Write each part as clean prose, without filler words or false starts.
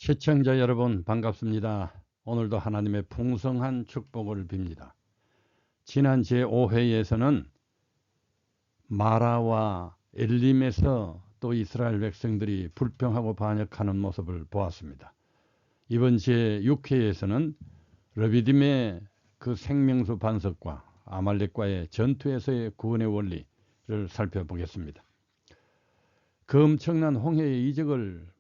시청자 여러분 반갑습니다. 오늘도 하나님의 풍성한 축복을 빕니다. 지난 제5회에서는 마라와 엘림에서 또 이스라엘 백성들이 불평하고 반역하는 모습을 보았습니다. 이번 제6회에서는 르비딤의 그 생명수 반석과 아말렉과의 전투에서의 구원의 원리를 살펴보겠습니다. 그 엄청난 홍해의 이적을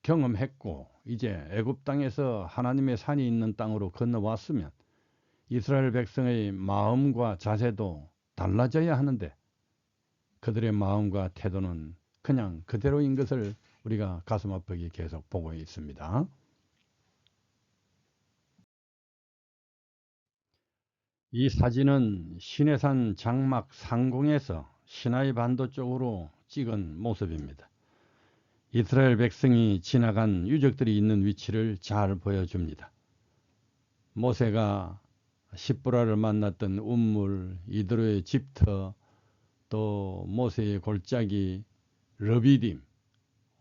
경험했고 이제 애굽 땅에서 하나님의 산이 있는 땅으로 건너왔으면 이스라엘 백성의 마음과 자세도 달라져야 하는데 그들의 마음과 태도는 그냥 그대로인 것을 우리가 가슴 아프게 계속 보고 있습니다. 이 사진은 시내산 장막 상공에서 시나이 반도 쪽으로 찍은 모습입니다. 이스라엘 백성이 지나간 유적들이 있는 위치를 잘 보여줍니다. 모세가 십보라를 만났던 운물, 이드로의 집터, 또 모세의 골짜기 르비딤,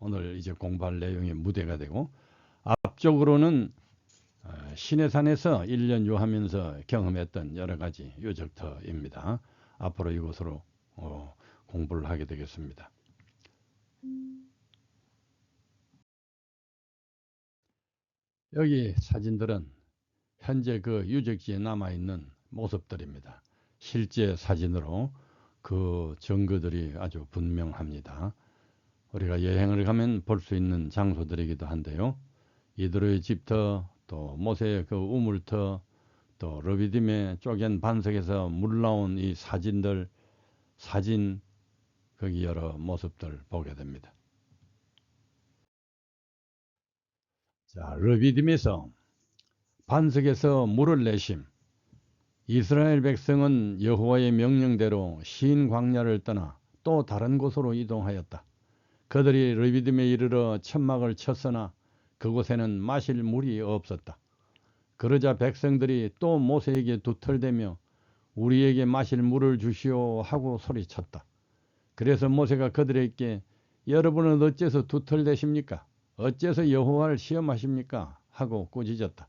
오늘 이제 공부할 내용의 무대가 되고, 앞쪽으로는 시내산에서 1년 유하면서 경험했던 여러 가지 유적터입니다. 앞으로 이곳으로 공부를 하게 되겠습니다. 여기 사진들은 현재 그 유적지에 남아있는 모습들입니다. 실제 사진으로 그 증거들이 아주 분명합니다. 우리가 여행을 가면 볼 수 있는 장소들이기도 한데요. 이드로의 집터, 또 모세의 그 우물터, 또 르비딤의 쪼갠 반석에서 물 나온 이 사진, 거기 여러 모습들 보게 됩니다. 자, 르비딤에서 반석에서 물을 내심, 이스라엘 백성은 여호와의 명령대로 신 광야를 떠나 또 다른 곳으로 이동하였다. 그들이 르비딤에 이르러 천막을 쳤으나 그곳에는 마실 물이 없었다. 그러자 백성들이 또 모세에게 두털대며 우리에게 마실 물을 주시오 하고 소리쳤다. 그래서 모세가 그들에게 여러분은 어째서 두털대십니까? 어째서 여호와를 시험하십니까? 하고 꾸짖었다.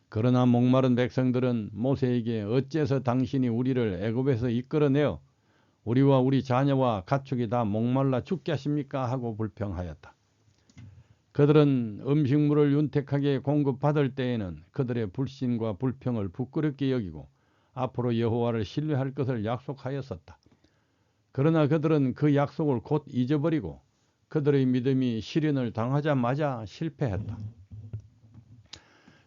그러나 목마른 백성들은 모세에게 어째서 당신이 우리를 애굽에서 이끌어내어 우리와 우리 자녀와 가축이 다 목말라 죽게 하십니까? 하고 불평하였다. 그들은 음식물을 윤택하게 공급받을 때에는 그들의 불신과 불평을 부끄럽게 여기고 앞으로 여호와를 신뢰할 것을 약속하였었다. 그러나 그들은 그 약속을 곧 잊어버리고 그들의 믿음이 시련을 당하자마자 실패했다.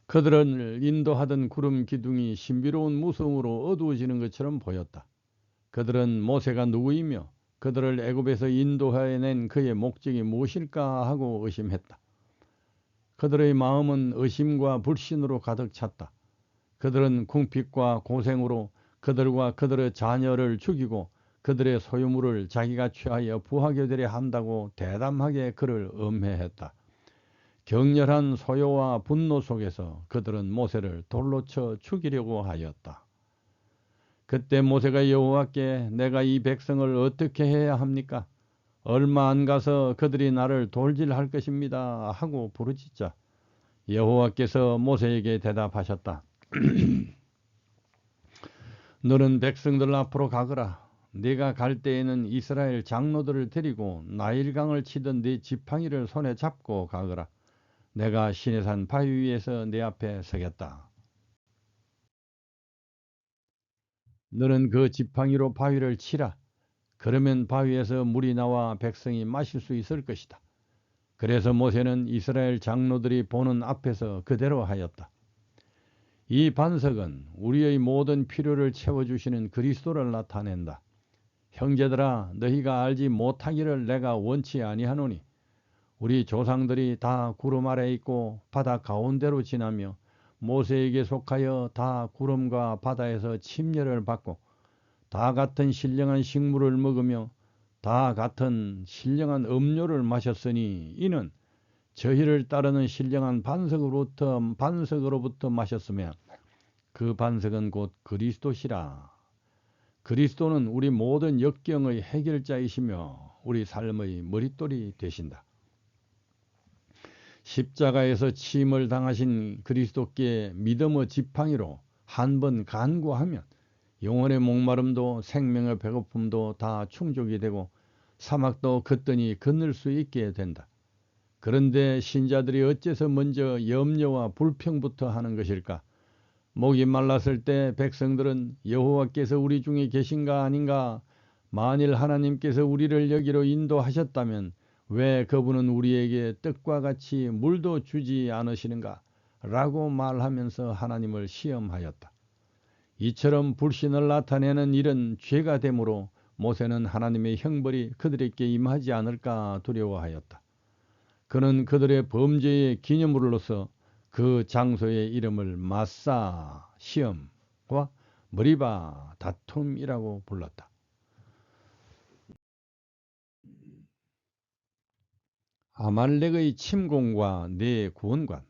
그들을 인도하던 구름 기둥이 신비로운 무성으로 어두워지는 것처럼 보였다. 그들은 모세가 누구이며 그들을 애굽에서 인도해낸 그의 목적이 무엇일까 하고 의심했다. 그들의 마음은 의심과 불신으로 가득 찼다. 그들은 궁핍과 고생으로 그들과 그들의 자녀를 죽이고 그들의 소유물을 자기가 취하여 부하게 되려 한다고 대담하게 그를 음해했다. 격렬한 소요와 분노 속에서 그들은 모세를 돌로 쳐 죽이려고 하였다. 그때 모세가 여호와께 내가 이 백성을 어떻게 해야 합니까? 얼마 안 가서 그들이 나를 돌질할 것입니다 하고 부르짖자 여호와께서 모세에게 대답하셨다. 너는 백성들 앞으로 가거라. 네가 갈 때에는 이스라엘 장로들을 데리고 나일강을 치던 네 지팡이를 손에 잡고 가거라. 내가 시내산 바위 위에서 네 앞에 서겠다. 너는 그 지팡이로 바위를 치라. 그러면 바위에서 물이 나와 백성이 마실 수 있을 것이다. 그래서 모세는 이스라엘 장로들이 보는 앞에서 그대로 하였다. 이 반석은 우리의 모든 필요를 채워주시는 그리스도를 나타낸다. 형제들아, 너희가 알지 못하기를 내가 원치 아니하노니 우리 조상들이 다 구름 아래 있고 바다 가운데로 지나며 모세에게 속하여 다 구름과 바다에서 침례를 받고 다 같은 신령한 식물을 먹으며 다 같은 신령한 음료를 마셨으니 이는 저희를 따르는 신령한 반석으로부터 마셨으며 그 반석은 곧 그리스도시라. 그리스도는 우리 모든 역경의 해결자이시며 우리 삶의 머릿돌이 되신다. 십자가에서 침을 당하신 그리스도께 믿음의 지팡이로 한 번 간구하면 영혼의 목마름도 생명의 배고픔도 다 충족이 되고 사막도 거뜬히 건널 수 있게 된다. 그런데 신자들이 어째서 먼저 염려와 불평부터 하는 것일까? 목이 말랐을 때 백성들은 여호와께서 우리 중에 계신가 아닌가? 만일 하나님께서 우리를 여기로 인도하셨다면 왜 그분은 우리에게 떡과 같이 물도 주지 않으시는가? 라고 말하면서 하나님을 시험하였다. 이처럼 불신을 나타내는 일은 죄가 되므로 모세는 하나님의 형벌이 그들에게 임하지 않을까 두려워하였다. 그는 그들의 범죄의 기념으로서 그 장소의 이름을 마사, 시험과 머리바, 다툼이라고 불렀다. 아말렉의 침공과 내 구원관.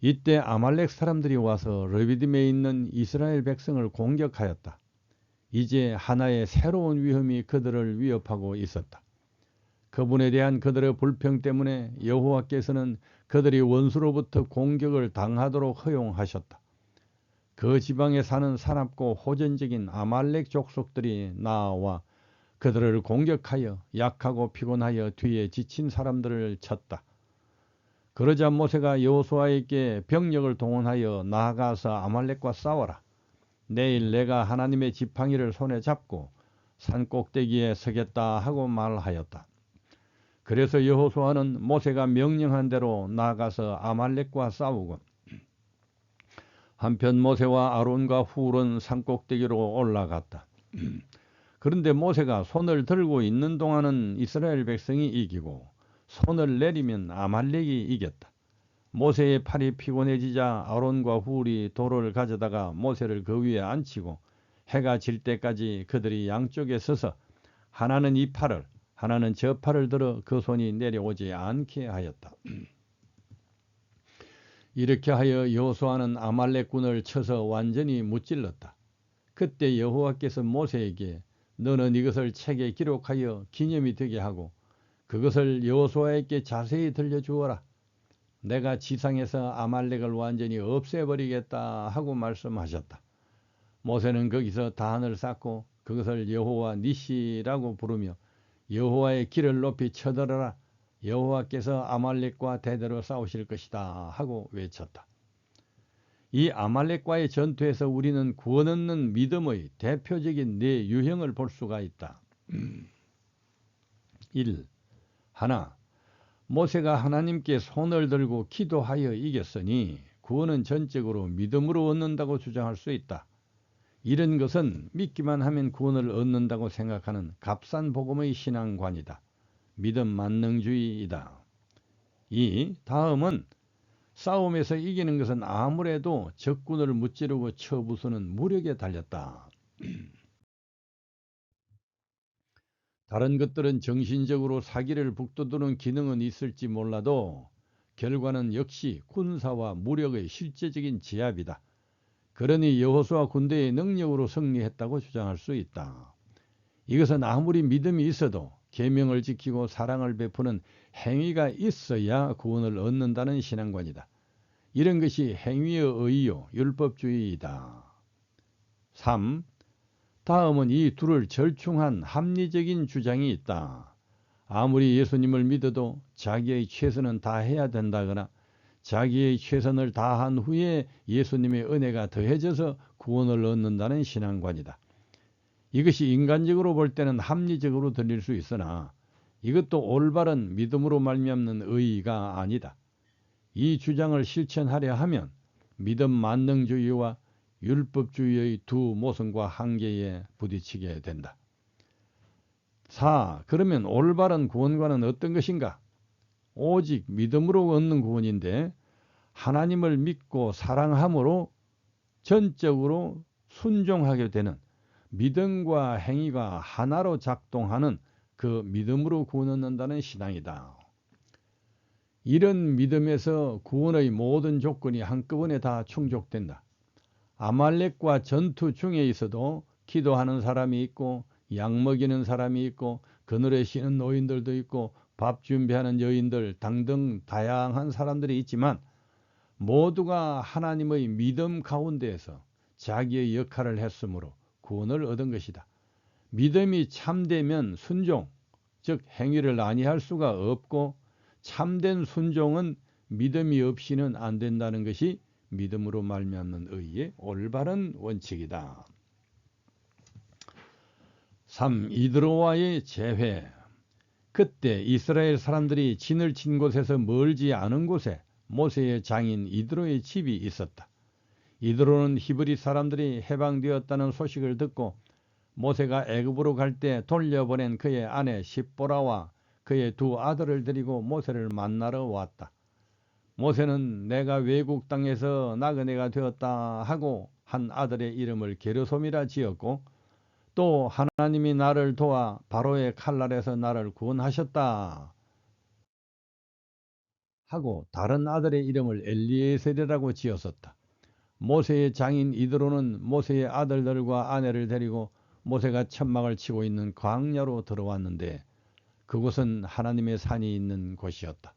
이때 아말렉 사람들이 와서 르비딤에 있는 이스라엘 백성을 공격하였다. 이제 하나의 새로운 위험이 그들을 위협하고 있었다. 그분에 대한 그들의 불평 때문에 여호와께서는 그들이 원수로부터 공격을 당하도록 허용하셨다. 그 지방에 사는 사납고 호전적인 아말렉 족속들이 나와 그들을 공격하여 약하고 피곤하여 뒤에 지친 사람들을 쳤다. 그러자 모세가 여호수아에게 병력을 동원하여 나아가서 아말렉과 싸워라. 내일 내가 하나님의 지팡이를 손에 잡고 산 꼭대기에 서겠다 하고 말하였다. 그래서 여호수아는 모세가 명령한 대로 나아가서 아말렉과 싸우고 한편 모세와 아론과 훌은 산 꼭대기로 올라갔다. 그런데 모세가 손을 들고 있는 동안은 이스라엘 백성이 이기고 손을 내리면 아말렉이 이겼다. 모세의 팔이 피곤해지자 아론과 훌이 돌을 가져다가 모세를 그 위에 앉히고 해가 질 때까지 그들이 양쪽에 서서 하나는 이 팔을 하나는 저 팔을 들어 그 손이 내려오지 않게 하였다. 이렇게 하여 여호수아는 아말렉군을 쳐서 완전히 무찔렀다. 그때 여호와께서 모세에게 너는 이것을 책에 기록하여 기념이 되게 하고 그것을 여호수아에게 자세히 들려주어라. 내가 지상에서 아말렉을 완전히 없애버리겠다 하고 말씀하셨다. 모세는 거기서 단을 쌓고 그것을 여호와 니시라고 부르며 여호와의 길을 높이 쳐들어라. 여호와께서 아말렉과 대대로 싸우실 것이다 하고 외쳤다. 이 아말렉과의 전투에서 우리는 구원 얻는 믿음의 대표적인 네 유형을 볼 수가 있다. 1. 하나, 모세가 하나님께 손을 들고 기도하여 이겼으니 구원은 전적으로 믿음으로 얻는다고 주장할 수 있다. 이런 것은 믿기만 하면 구원을 얻는다고 생각하는 값싼 복음의 신앙관이다. 믿음 만능주의이다. 2. 다음은 싸움에서 이기는 것은 아무래도 적군을 무찌르고 쳐부수는 무력에 달렸다. 다른 것들은 정신적으로 사기를 북돋우는 기능은 있을지 몰라도 결과는 역시 군사와 무력의 실제적인 제압이다. 그러니 여호수아 군대의 능력으로 승리했다고 주장할 수 있다. 이것은 아무리 믿음이 있어도 계명을 지키고 사랑을 베푸는 행위가 있어야 구원을 얻는다는 신앙관이다. 이런 것이 행위의 의요 율법주의이다. 3. 다음은 이 둘을 절충한 합리적인 주장이 있다. 아무리 예수님을 믿어도 자기의 최선은 다해야 된다거나 자기의 최선을 다한 후에 예수님의 은혜가 더해져서 구원을 얻는다는 신앙관이다. 이것이 인간적으로 볼 때는 합리적으로 들릴 수 있으나 이것도 올바른 믿음으로 말미암는 의의가 아니다. 이 주장을 실천하려 하면 믿음 만능주의와 율법주의의 두 모성과 한계에 부딪히게 된다. 4. 그러면 올바른 구원과는 어떤 것인가? 오직 믿음으로 얻는 구원인데 하나님을 믿고 사랑함으로 전적으로 순종하게 되는 믿음과 행위가 하나로 작동하는 그 믿음으로 구원 얻는다는 신앙이다. 이런 믿음에서 구원의 모든 조건이 한꺼번에 다 충족된다. 아말렉과 전투 중에 있어도 기도하는 사람이 있고 약 먹이는 사람이 있고 그늘에 쉬는 노인들도 있고 밥 준비하는 여인들 등등 다양한 사람들이 있지만 모두가 하나님의 믿음 가운데에서 자기의 역할을 했으므로 구원을 얻은 것이다. 믿음이 참되면 순종, 즉 행위를 아니할 수가 없고 참된 순종은 믿음이 없이는 안 된다는 것이 믿음으로 말미암는 의의 올바른 원칙이다. 3. 이드로와의 재회. 그때 이스라엘 사람들이 진을 친 곳에서 멀지 않은 곳에 모세의 장인 이드로의 집이 있었다. 이드로는 히브리 사람들이 해방되었다는 소식을 듣고 모세가 애굽으로 갈 때 돌려보낸 그의 아내 십보라와 그의 두 아들을 데리고 모세를 만나러 왔다. 모세는 내가 외국 땅에서 나그네가 되었다 하고 한 아들의 이름을 게르솜이라 지었고 또 하나님이 나를 도와 바로의 칼날에서 나를 구원하셨다 하고 다른 아들의 이름을 엘리에셀이라고 지었었다. 모세의 장인 이드로는 모세의 아들들과 아내를 데리고 모세가 천막을 치고 있는 광야로 들어왔는데 그곳은 하나님의 산이 있는 곳이었다.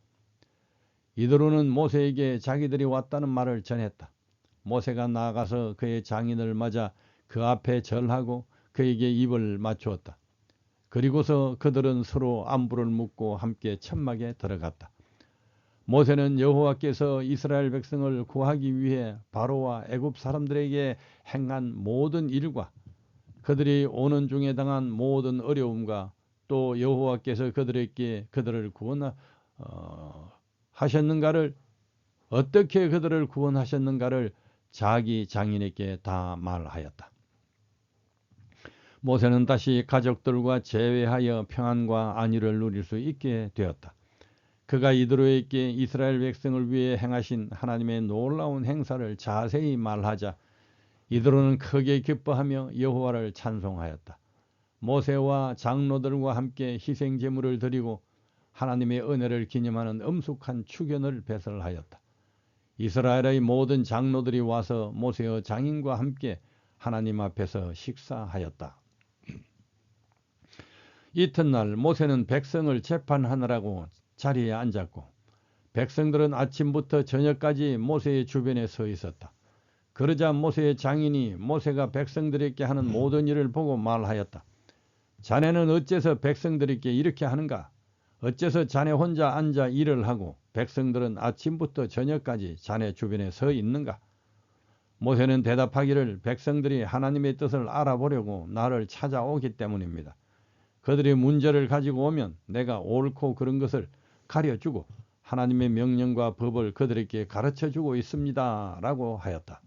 이드로는 모세에게 자기들이 왔다는 말을 전했다. 모세가 나아가서 그의 장인을 맞아 그 앞에 절하고 그에게 입을 맞추었다. 그리고서 그들은 서로 안부를 묻고 함께 천막에 들어갔다. 모세는 여호와께서 이스라엘 백성을 구하기 위해 바로와 애굽 사람들에게 행한 모든 일과 그들이 오는 중에 당한 모든 어려움과 또 여호와께서 그들을 구원하셨는가를 어떻게 그들을 구원하셨는가를 자기 장인에게 다 말하였다. 모세는 다시 가족들과 재회하여 평안과 안위를 누릴 수 있게 되었다. 그가 이드로에게 이스라엘 백성을 위해 행하신 하나님의 놀라운 행사를 자세히 말하자 이드로는 크게 기뻐하며 여호와를 찬송하였다. 모세와 장로들과 함께 희생 제물을 드리고 하나님의 은혜를 기념하는 엄숙한 축연을 배설하였다. 이스라엘의 모든 장로들이 와서 모세의 장인과 함께 하나님 앞에서 식사하였다. 이튿날 모세는 백성을 재판하느라고 자리에 앉았고 백성들은 아침부터 저녁까지 모세의 주변에 서 있었다. 그러자 모세의 장인이 모세가 백성들에게 하는 모든 일을 보고 말하였다. 자네는 어째서 백성들에게 이렇게 하는가? 어째서 자네 혼자 앉아 일을 하고 백성들은 아침부터 저녁까지 자네 주변에 서 있는가? 모세는 대답하기를 백성들이 하나님의 뜻을 알아보려고 나를 찾아오기 때문입니다. 그들이 문제를 가지고 오면 내가 옳고 그른 것을 가려주고 하나님의 명령과 법을 그들에게 가르쳐주고 있습니다. 라고 하였다.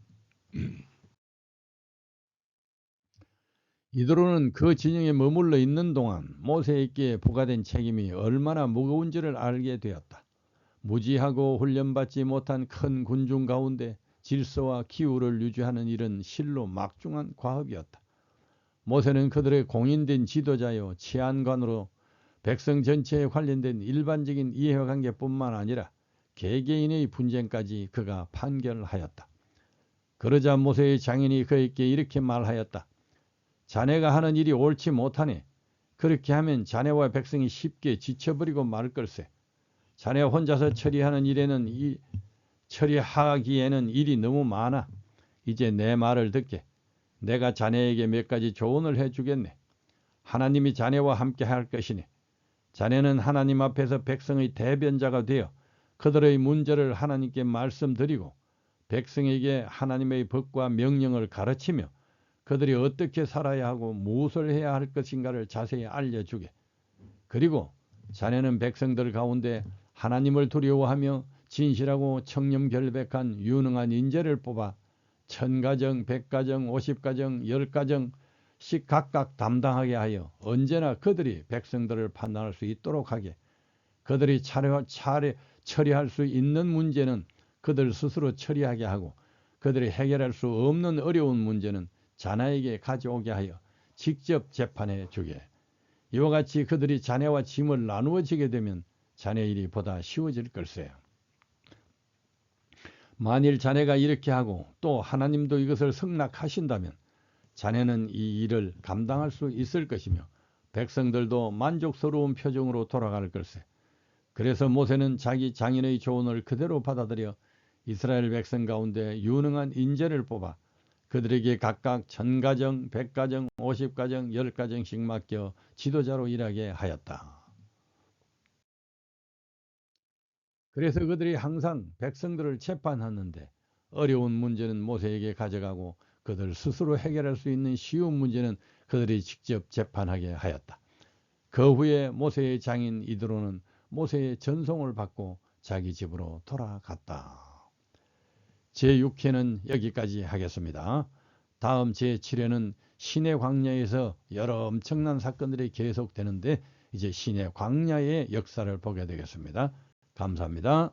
이드로는 그 진영에 머물러 있는 동안 모세에게 부과된 책임이 얼마나 무거운지를 알게 되었다. 무지하고 훈련받지 못한 큰 군중 가운데 질서와 기후를 유지하는 일은 실로 막중한 과업이었다. 모세는 그들의 공인된 지도자요 치안관으로 백성 전체에 관련된 일반적인 이해관계뿐만 아니라 개개인의 분쟁까지 그가 판결하였다. 그러자 모세의 장인이 그에게 이렇게 말하였다. 자네가 하는 일이 옳지 못하네. 그렇게 하면 자네와 백성이 쉽게 지쳐버리고 말 걸세. 자네 혼자서 처리하기에는 일이 너무 많아. 이제 내 말을 듣게. 내가 자네에게 몇 가지 조언을 해주겠네. 하나님이 자네와 함께 할 것이네. 자네는 하나님 앞에서 백성의 대변자가 되어 그들의 문제를 하나님께 말씀드리고 백성에게 하나님의 법과 명령을 가르치며 그들이 어떻게 살아야 하고 무엇을 해야 할 것인가를 자세히 알려주게. 그리고 자네는 백성들 가운데 하나님을 두려워하며 진실하고 청렴결백한 유능한 인재를 뽑아 1000가정, 100가정, 50가정, 10가정씩 각각 담당하게 하여 언제나 그들이 백성들을 판단할 수 있도록 하게. 그들이 처리할 수 있는 문제는 그들 스스로 처리하게 하고 그들이 해결할 수 없는 어려운 문제는 자네에게 가져오게 하여 직접 재판해 주게. 이와 같이 그들이 자네와 짐을 나누어지게 되면 자네 일이 보다 쉬워질 걸세. 만일 자네가 이렇게 하고 또 하나님도 이것을 승낙하신다면 자네는 이 일을 감당할 수 있을 것이며 백성들도 만족스러운 표정으로 돌아갈 걸세. 그래서 모세는 자기 장인의 조언을 그대로 받아들여 이스라엘 백성 가운데 유능한 인재를 뽑아 그들에게 각각 1000가정, 100가정, 50가정, 10가정씩 맡겨 지도자로 일하게 하였다. 그래서 그들이 항상 백성들을 재판하는데 어려운 문제는 모세에게 가져가고 그들 스스로 해결할 수 있는 쉬운 문제는 그들이 직접 재판하게 하였다. 그 후에 모세의 장인 이드로는 모세의 전송을 받고 자기 집으로 돌아갔다. 제6회는 여기까지 하겠습니다. 다음 제7회는 시내 광야에서 여러 엄청난 사건들이 계속되는데 이제 시내 광야의 역사를 보게 되겠습니다. 감사합니다.